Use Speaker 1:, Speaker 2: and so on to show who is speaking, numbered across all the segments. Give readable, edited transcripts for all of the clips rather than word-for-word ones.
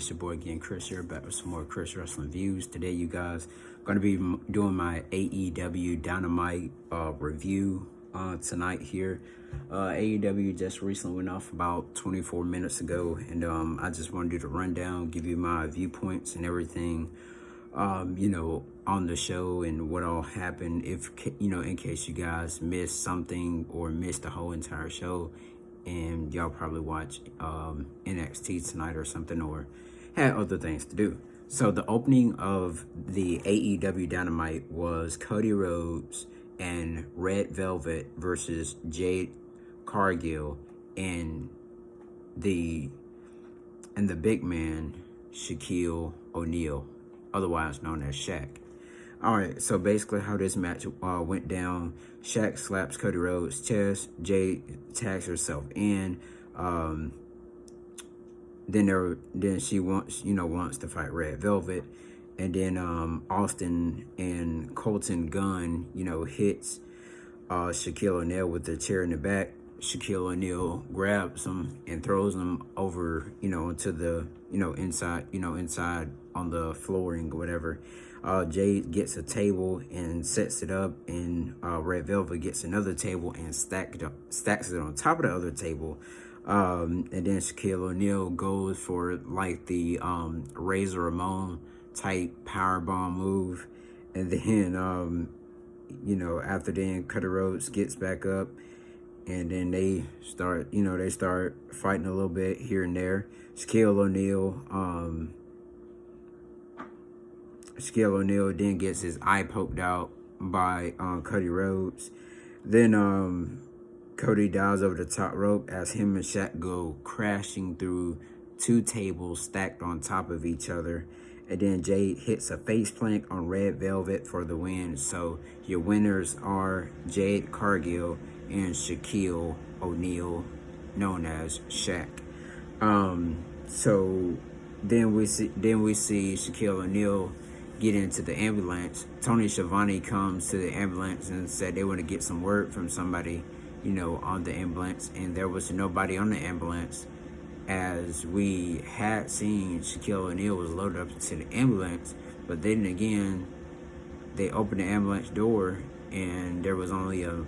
Speaker 1: It's your boy again, Chris here, back with some more Chris Wrestling Views. Today, you guys going to be doing my AEW Dynamite review tonight here. AEW just recently went off about 24 minutes ago, and I just want to do the rundown, give you my viewpoints and everything, on the show and what all happened. If, in case you guys missed something or missed the whole entire show, and y'all probably watch NXT tonight or something, or had other things to do. So the opening of the AEW Dynamite was Cody Rhodes and Red Velvet versus Jade Cargill and the big man Shaquille O'Neal, otherwise known as Shaq. All right, so basically how this match went down: Shaq slaps Cody Rhodes' chest, Jade tags herself in, then she wants to fight Red Velvet, and then Austin and Colton Gunn hits Shaquille O'Neal with the chair in the back. Shaquille O'Neal grabs him and throws him over into the inside on the flooring or whatever. Jade gets a table and sets it up, and Red Velvet gets another table and stacks it on top of the other table. And then Shaquille O'Neal goes for like the Razor Ramon type powerbomb move, and then after then Cody Rhodes gets back up, and then they start fighting a little bit here and there. Shaquille O'Neal then gets his eye poked out by Cody Rhodes. Then Cody dives over the top rope as him and Shaq go crashing through two tables stacked on top of each other. And then Jade hits a face plant on Red Velvet for the win. So your winners are Jade Cargill and Shaquille O'Neal, known as Shaq. So then we see Shaquille O'Neal get into the ambulance. Tony Schiavone comes to the ambulance and said they want to get some word from somebody, on the ambulance, and there was nobody on the ambulance, as we had seen Shaquille O'Neal was loaded up to the ambulance. But then again, they opened the ambulance door and there was only a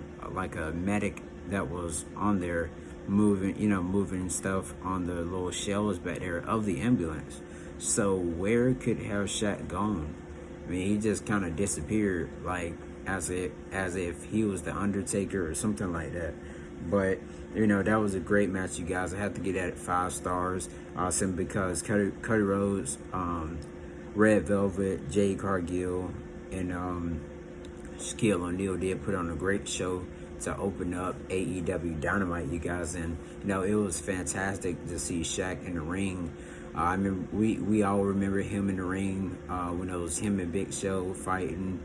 Speaker 1: medic that was on there moving stuff on the little shelves back there of the ambulance. So where could have Shaq gone? I mean, he just kind of disappeared, like as if he was the Undertaker or something like that. But that was a great match, you guys. I have to get that at 5 stars, simply because Cody Rhodes, Red Velvet, Jade Cargill, and Shaquille O'Neal did put on a great show to open up AEW Dynamite, you guys. And it was fantastic to see Shaq in the ring. I mean, we all remember him in the ring when it was him and Big Show fighting,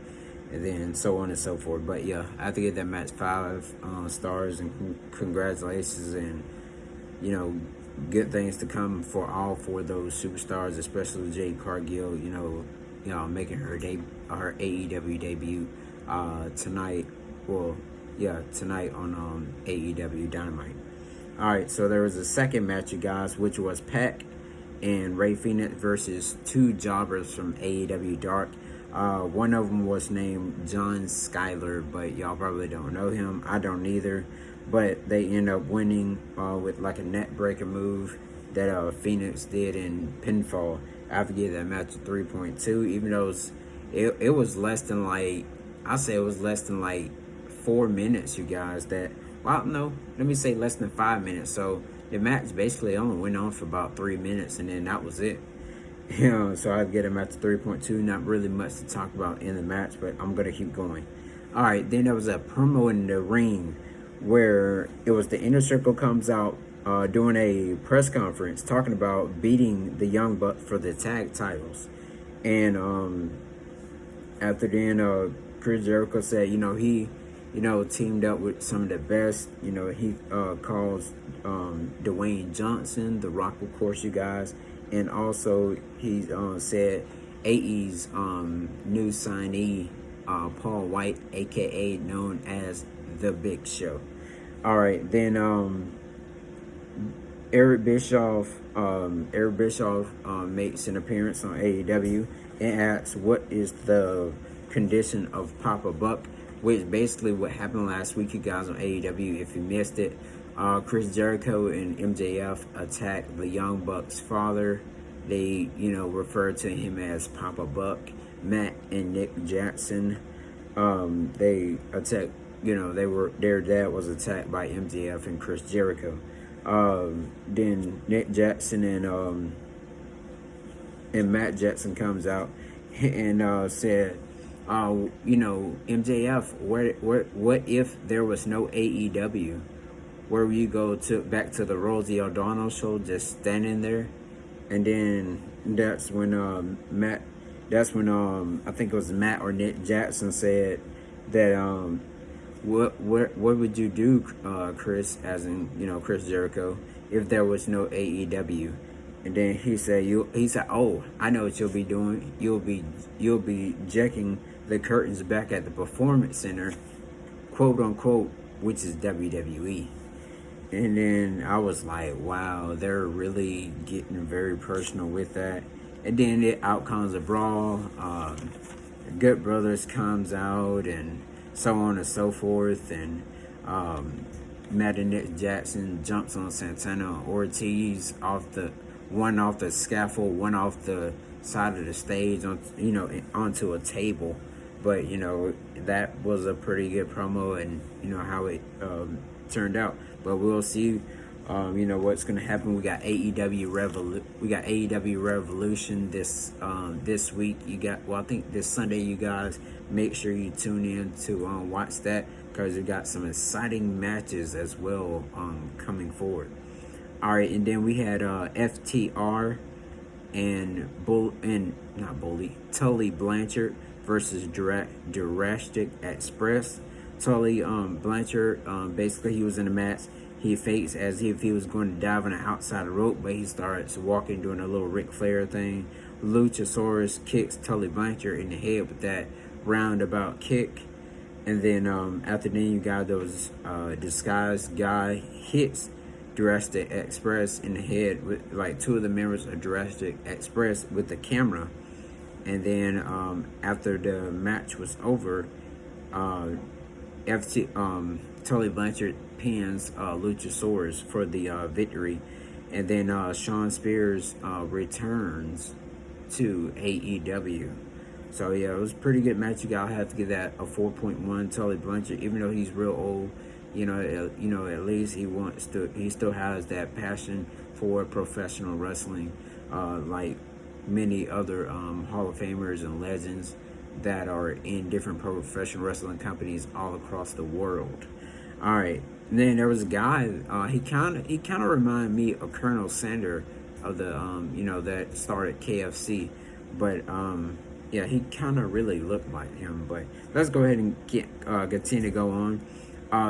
Speaker 1: and then so on and so forth. But yeah, I have to get that match 5 stars, and congratulations, and good things to come for all 4 of those superstars, especially Jade Cargill. Making her AEW debut tonight. Well, yeah, tonight on AEW Dynamite. All right, so there was a second match, you guys, which was Pac and Ray Phoenix versus 2 jobbers from AEW Dark. One of them was named John Skyler, but y'all probably don't know him. I don't either. But they end up winning with like a net breaker move that Phoenix did in pinfall. I have to give that match a 3.2, even though it was less than like 4 minutes, you guys. Let me say less than 5 minutes. So the match basically only went on for about 3 minutes, and then that was it. So I'd get him at the 3.2. Not really much to talk about in the match, but I'm gonna keep going. All right, then there was a promo in the ring where it was the Inner Circle comes out doing a press conference talking about beating the Young Bucks for the tag titles, and after then Chris Jericho said he teamed up with some of the best. He calls Dwayne Johnson, The Rock, of course, you guys. And also he said AE's new signee, Paul Wight, a.k.a. known as The Big Show. All right, then Eric Bischoff makes an appearance on AEW and asks, "What is the condition of Papa Buck?" Which basically what happened last week, you guys, on AEW. If you missed it, Chris Jericho and MJF attacked the Young Bucks' father. They, referred to him as Papa Buck. Matt and Nick Jackson, they attacked. Their dad was attacked by MJF and Chris Jericho. Then Nick Jackson and Matt Jackson comes out and said, MJF, what if there was no AEW? Where will you go back to the Rosie O'Donnell show, just standing there? And then that's when I think it was Matt or Nick Jackson said that what would you do, Chris, as in Chris Jericho, if there was no AEW? And then he said, "Oh, I know what you'll be doing. You'll be jacking the curtains back at the Performance Center, quote unquote, which is WWE." And then I was like, wow, they're really getting very personal with that. And then out comes a brawl. Good Brothers comes out, and so on and so forth. And Matt and Nick Jackson jumps on Santana Ortiz one off the scaffold, one off the side of the stage, onto a table. But that was a pretty good promo, and how it turned out. But we'll see, what's gonna happen. We got AEW Revolution this week. I think this Sunday. You guys make sure you tune in to watch that, because we got some exciting matches as well coming forward. All right, and then we had FTR and Tully Blanchard versus Jurassic Express. Tully Blanchard, basically he was in a match. He fakes as if he was going to dive on the outside of the rope, but he starts walking, doing a little Ric Flair thing. Luchasaurus kicks Tully Blanchard in the head with that roundabout kick. And then after then, you got those disguised guy hits Jurassic Express in the head with like two of the members of Jurassic Express with the camera. And then after the match was over, Tully Blanchard pins Luchasaurus for the victory. And then Shawn Spears returns to AEW. So yeah, it was a pretty good match. You gotta have to give that a 4.1. Tully Blanchard, even though he's real old, at least he still has that passion for professional wrestling, like many other Hall of Famers and legends that are in different professional wrestling companies all across the world. All right, and then there was a guy. He kind of reminded me of Colonel Sanders of the that started KFC, but yeah, he kind of really looked like him. But let's go ahead and continue to go on.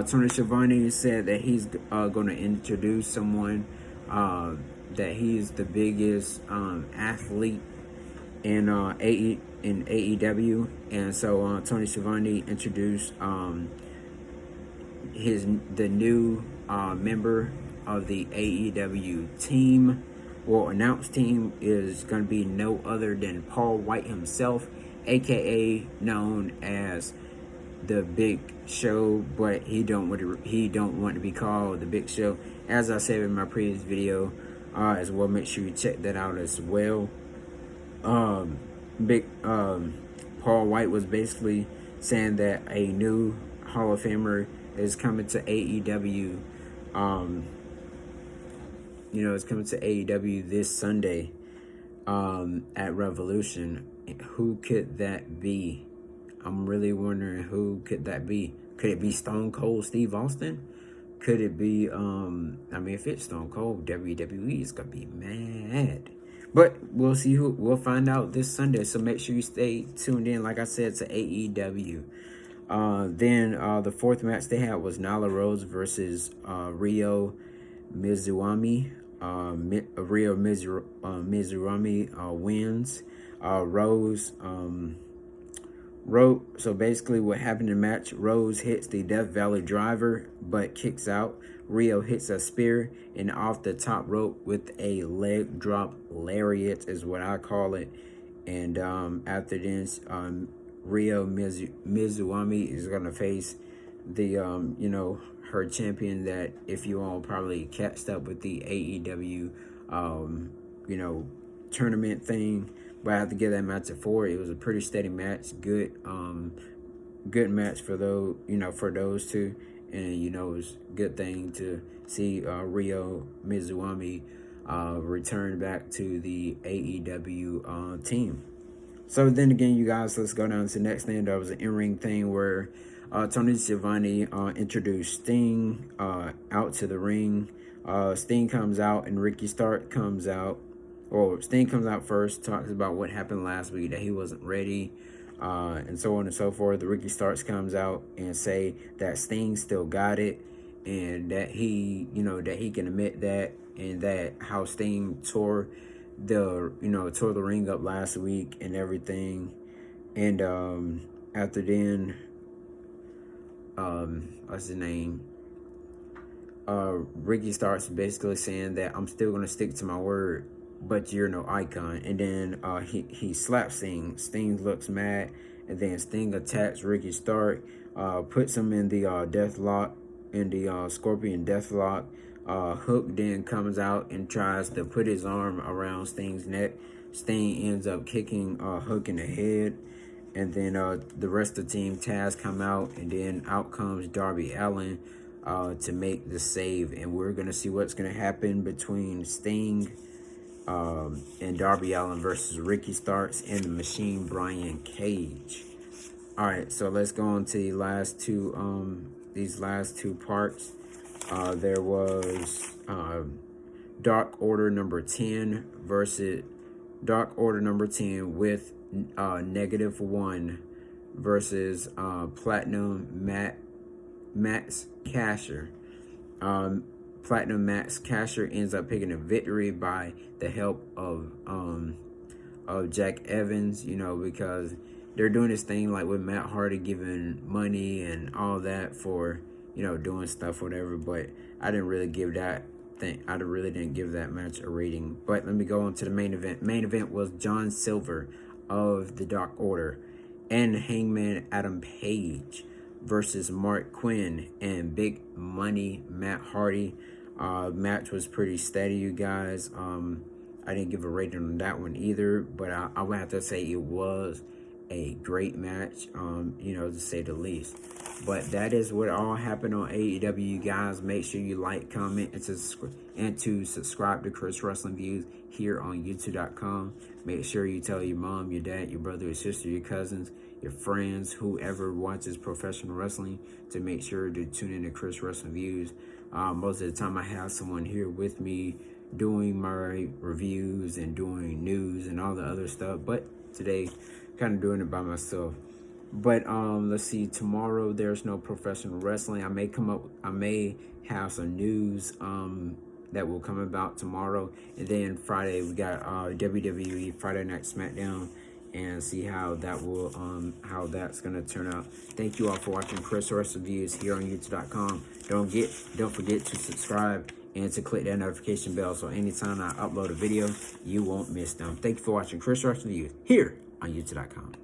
Speaker 1: Tony Schiavone said that he's going to introduce someone that he's the biggest athlete in AEW, and so Tony Schiavone introduced the new member of the AEW team. Well, announced team is going to be no other than Paul Wight himself, aka known as the Big Show, but he don't want to be called the Big Show. As I said in my previous video, as well, make sure you check that out as well. Paul Wight was basically saying that a new Hall of Famer is coming to AEW. It's coming to AEW this Sunday at Revolution. Who could that be? I'm really wondering who could that be. Could it be Stone Cold Steve Austin? Could it be, if it's Stone Cold, WWE is going to be mad. But we'll see we'll find out this Sunday. So make sure you stay tuned in, like I said, to AEW. Then the fourth match they had was Nyla Rose versus Ryo Mizunami. Ryo Mizunami wins. So basically what happened in the match, Rose hits the Death Valley driver, but kicks out. Rio hits a spear and off the top rope with a leg drop lariat is what I call it. And after this, Rio Mizuami is going to face the, her champion that, if you all probably catched up with the AEW, tournament thing. But I have to give that match a 4. It was a pretty steady match. Good match for those two. And, it was a good thing to see Rio Mizuami return back to the AEW team. So then again, you guys, let's go down to the next thing. That was an in-ring thing where Tony Schiavone introduced Sting out to the ring. Sting comes out and Ricky Stark comes out. Or Sting comes out first, talks about what happened last week, that he wasn't ready, and so on and so forth. The Ricky Starks comes out and say that Sting still got it, and that he can admit that, and that how Sting tore the ring up last week and everything. And after then, what's his name? Ricky Starks basically saying that I'm still gonna stick to my word, but you're no icon. And then he slaps Sting. Sting looks mad, and then Sting attacks Ricky Stark, puts him in the death lock, in the Scorpion death lock. Hook then comes out and tries to put his arm around Sting's neck. Sting ends up kicking Hook in the head, and then the rest of the team Taz come out, and then out comes Darby Allin to make the save. And we're gonna see what's gonna happen between Sting and Darby Allin versus Ricky Starks and the Machine Brian Cage. All right, so let's go on to the last two these last two parts. There was Dark Order number 10 versus Dark Order number 10 with -1 versus Platinum Max Casher. Platinum Max Casher ends up picking a victory by the help of Jack Evans, because they're doing this thing like with Matt Hardy giving money and all that for, doing stuff, whatever. But I didn't really give that thing. I really didn't give that match a rating. But let me go on to the main event. Main event was John Silver of the Dark Order and Hangman Adam Page versus Mark Quinn and Big Money Matt Hardy. Match was pretty steady, you guys. I didn't give a rating on that one either, but I would have to say it was a great match, to say the least. But that is what all happened on AEW, you guys. Make sure you like, comment, and to subscribe to Chris Wrestling Views here on YouTube.com. Make sure you tell your mom, your dad, your brother, your sister, your cousins, your friends, whoever watches professional wrestling, to make sure to tune in to Chris Wrestling Views. Most of the time I have someone here with me doing my reviews and doing news and all the other stuff, but today kind of doing it by myself. But let's see, tomorrow there's no professional wrestling. I may have some news that will come about tomorrow, and then Friday we got WWE Friday Night SmackDown, and see how that will how that's gonna turn out. Thank you all for watching Chris Wrestling Views here on YouTube.com. Don't forget to subscribe and to click that notification bell, so anytime I upload a video, you won't miss them. Thank you for watching Chris Wrestling Views here on YouTube.com.